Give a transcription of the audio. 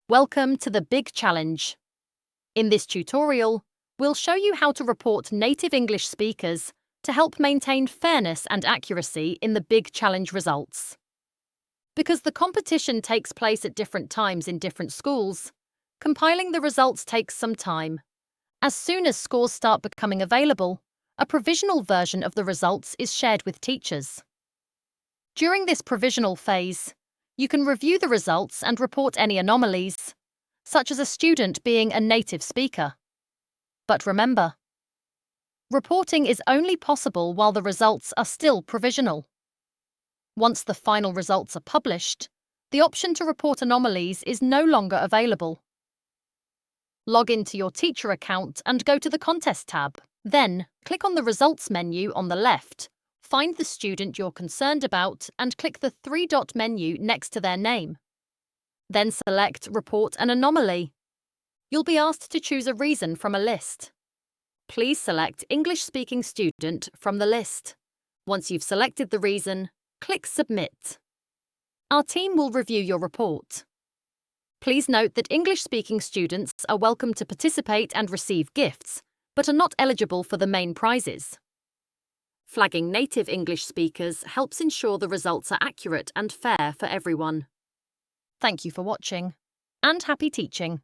Welcome to the Big Challenge. In this tutorial, we'll show you how to report native English speakers to help maintain fairness and accuracy in the Big Challenge results. Because the competition takes place at different times in different schools, compiling the results takes some time. As soon as scores start becoming available, a provisional version of the results is shared with teachers. During this provisional phase, you can review the results and report any anomalies, such as a student being a native speaker. But remember, reporting is only possible while the results are still provisional. Once the final results are published, the option to report anomalies is no longer available. Log into your teacher account and go to the Contest tab. Then, click on the Results menu on the left, find the student you're concerned about and click the three-dot menu next to their name. Then select Report an Anomaly. You'll be asked to choose a reason from a list. Please select English-speaking student from the list. Once you've selected the reason, click Submit. Our team will review your report. Please note that English-speaking students are welcome to participate and receive gifts, but are not eligible for the main prizes. Flagging native English speakers helps ensure the results are accurate and fair for everyone. Thank you for watching, and happy teaching!